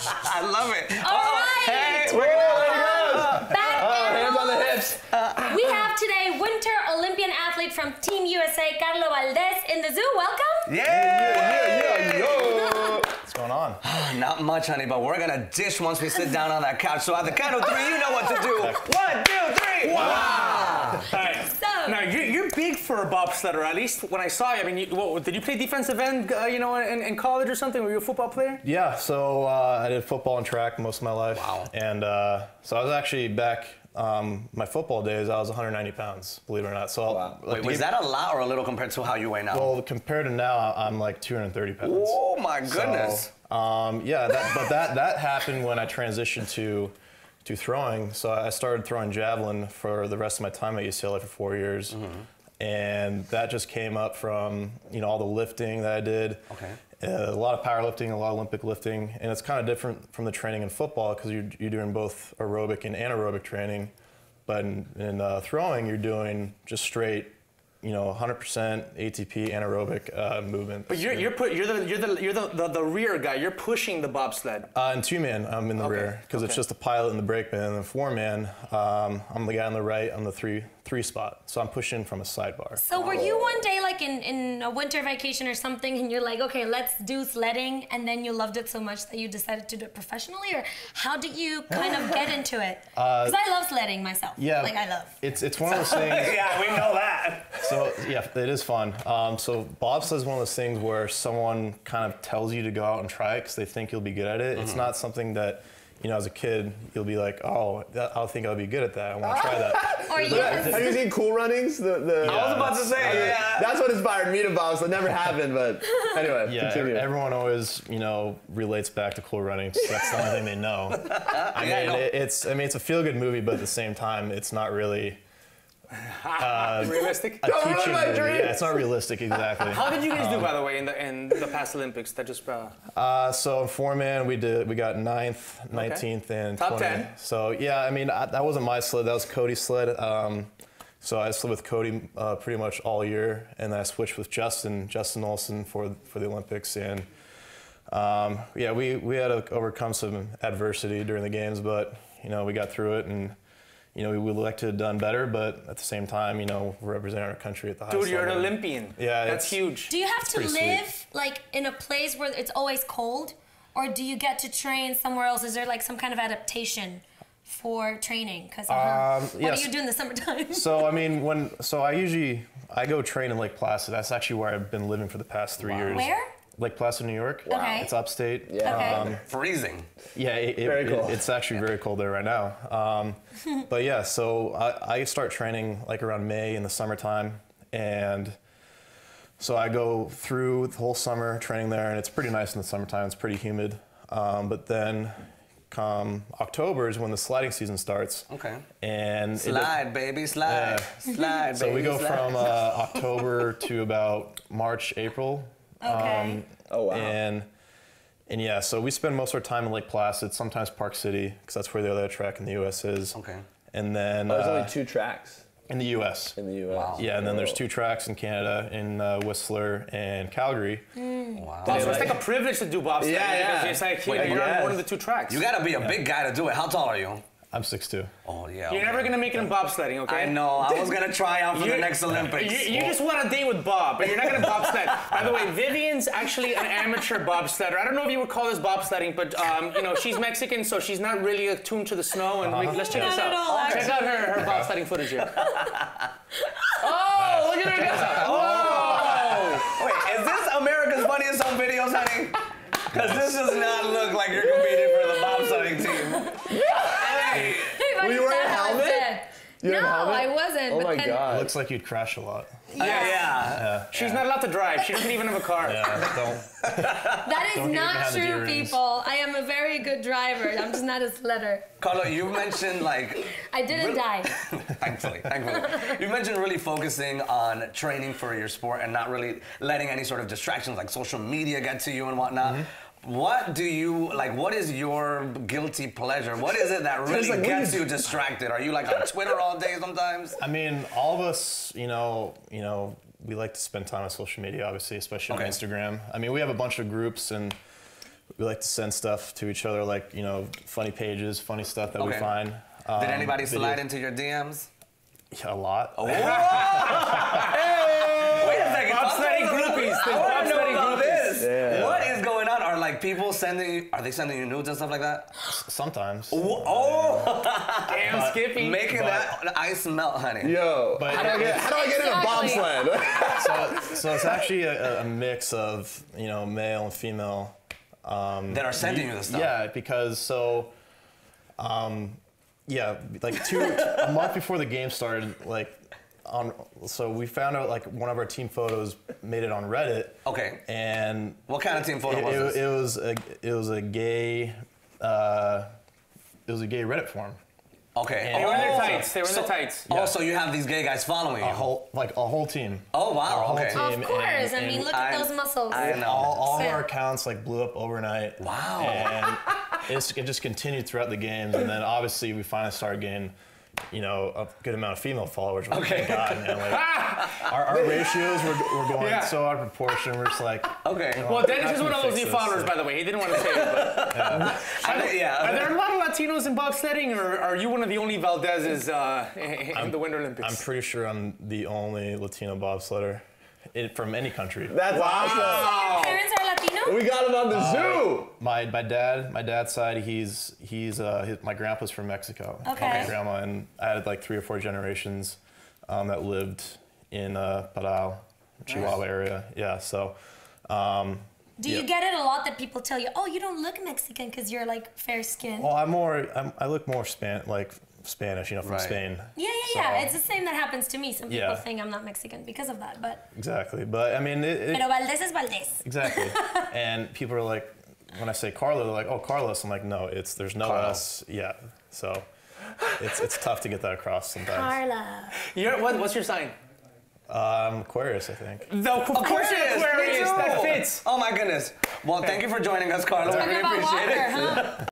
I love it. All right. Hey, Hands on the hips. We have today Winter Olympian athlete from Team USA, Carlo Valdes, in the zoo. Welcome. Yeah. What's going on? Not much, honey, but we're gonna dish once we sit down on that couch. So at the count of three, you know what to do. 1, 2, 3. Wow. All right. So, Now you're big for a bobsledder. At least when I saw you, I mean, did you play defensive end? In college or something? Were you a football player? Yeah, so I did football and track most of my life. Wow. And so I was actually back my football days. I was 190 pounds, believe it or not. So Wow. Wait, was that a lot or a little compared to how you weigh now? Well, compared to now, I'm like 230 pounds. Oh my goodness. So, yeah, that happened when I transitioned to throwing. So I started throwing javelin for the rest of my time at UCLA for 4 years. And that just came up from, all the lifting that I did. Okay. A lot of powerlifting, a lot of Olympic lifting. And it's kind of different from the training in football because you're doing both aerobic and anaerobic training. But in throwing, you're doing just straight, 100% ATP anaerobic movement. But you're the rear guy. You're pushing the bobsled. In two-man, I'm in the rear because it's just the pilot and the brakeman. And then four-man, I'm the guy on the right. I'm the three spot. So I'm pushing from a sidebar. so were you one day like in a winter vacation or something, and you're like, okay, let's do sledding, and then you loved it so much that you decided to do it professionally, or how did you kind of get into it? Because I love sledding myself. Yeah, like I love. It's one of those things. Yeah, we know that. So yeah, it is fun. So bobsled is one of those things where someone kind of tells you to go out and try it because they think you'll be good at it. It's not something that, as a kid, you'll be like, oh, I think I'll be good at that. I want to try that. Or yes. Have you seen Cool Runnings? I was about to say, yeah. That's what inspired me to bob, so it never happened, but anyway, Yeah, continue. everyone always, relates back to Cool Runnings. That's the only thing they know. It's a feel-good movie, but at the same time, it's not really Realistic. a teaching movie. Yeah, it's not realistic exactly. How did you guys do, by the way, in the past Olympics? That just So in four-man, we got 9th, 19th, and Top 20th. 10. So yeah, that wasn't my sled. That was Cody's sled. So I slid with Cody pretty much all year, and then I switched with Justin Olsen for the Olympics. And yeah, we had to overcome some adversity during the games, but we got through it, and we would like to have done better, but at the same time, we're representing our country at the highest Dude, you're level. an Olympian. Yeah, that's huge. Do you have to pretty live like in a place where it's always cold, or do you get to train somewhere else? Is there like some kind of adaptation for training? Because what do you do in the summertime? So I go train in Lake Placid. That's actually where I've been living for the past 3 years. Where? Lake Placid, New York. Wow. Okay. It's upstate. Yeah. Okay. Freezing. Yeah, Very cool. it's actually very cold there right now. But yeah, so I start training like around May in the summertime, and so I go through the whole summer training there, and it's pretty nice in the summertime. It's pretty humid, but then come October is when the sliding season starts. Okay. And Slide, baby, slide. Slide, baby, so we go slide. from October to about March, April. Okay. Oh, wow. And yeah, so we spend most of our time in Lake Placid, sometimes Park City, because that's where the other track in the U.S. is. Okay. And then There's only 2 tracks in the U.S. in the U.S. Wow. Yeah, and then there's 2 tracks in Canada, in Whistler and Calgary. Wow. So it's like a privilege to do bobsled. Yeah. Because it's like Wait, you're on yes. one of the 2 tracks. You gotta be a big guy to do it. How tall are you? I'm 6'2". Oh, yeah. You're never gonna make it in bobsledding, okay? I know. I was gonna try out for the next Olympics. You just want a date with Bob, but you're not gonna bobsled. By the way, Vivian's actually an amateur bobsledder. I don't know if you would call this bobsledding, but she's Mexican, so she's not really attuned to the snow. And let's check this Not out. at all, Check out her bobsledding footage here. Oh, look at her go! Whoa! Wait, is this America's Funniest Home Videos, honey? Because this does not look like you're competing for the bobsledding team. Hey. Were you wearing a helmet? You No, have a helmet? I wasn't. Oh but my then- God. Looks like you'd crash a lot. Yeah. She's not allowed to drive. She doesn't even have a car. Yeah, don't. That is Don't get not behind the true, earrings. people. I am a very good driver. I'm just not a sledder. Carlo, you mentioned like... I didn't die. Thankfully. You mentioned really focusing on training for your sport and not really letting any sort of distractions like social media get to you and whatnot. What do you, like, what is your guilty pleasure? What is it that really like, gets you distracted? Are you like on Twitter all day sometimes? I mean, all of us, we like to spend time on social media, obviously, especially on Instagram. I mean, we have a bunch of groups, and we like to send stuff to each other, like, you know, funny pages, funny stuff that we Okay. find. Did anybody videos. slide into your DMs? Yeah, a lot. Oh. Wait a second. Bobsledding groupies. I want to know about this. Yeah. What is going on? Are like people sending you? Are they sending you nudes and stuff like that? Sometimes. Oh, Damn, Skippy. making that ice melt, honey. Yo, But how do I get in a bobsled? So it's actually a mix of, you know, male and female. That are sending you the stuff. Yeah, because yeah, like a month before the game started, like so we found out like one of our team photos made it on Reddit. Okay. And What kind of team photo was this? it was a gay Reddit forum. Okay. And- They were in their tights. They were in So- their tights. Oh, so you have these gay guys following you? A whole team. Oh wow. Our whole Okay. team. Of course. I and mean, look at I- those muscles. I know. all of Yeah. our accounts like blew up overnight. Wow. And it just continued throughout the games, and then obviously we finally started getting, you know, a good amount of female followers. Okay. Thank God, man. Like, our ratios were going Yeah. so out of proportion. We're just like, Okay. Well, Dennis how is can one we of those fix new this? followers, by the way. He didn't want to say it, but Yeah. are there a lot of Latinos in bobsledding, or are you one of the only Valdezes in the Winter Olympics? I'm pretty sure I'm the only Latino bobsledder from any country. That's awesome. Parents are Latino? We got him on the zoo. My dad's side, my grandpa's from Mexico. Okay. My grandma, and I had like 3 or 4 generations that lived in Parral, Chihuahua area. Yeah, so. Do you get it a lot that people tell you, oh, you don't look Mexican because you're like fair skinned? Well, I look more Spanish, you know, from Right. Spain. Yeah. So- It's the same that happens to me. Some people Yeah. think I'm not Mexican because of that, but Exactly, but I mean, pero Valdez es Valdez. exactly. And people are like, when I say Carlo, they're like, oh, Carlos. I'm like, no, there's no Carlo. S. Yeah, so it's tough to get that across sometimes. Carla. What's your sign? Aquarius, I think. Of course you're Aquarius. Me too. That fits. Oh my goodness. Well, thank you for joining us, Carlo. We Talking really about appreciate water, it. huh?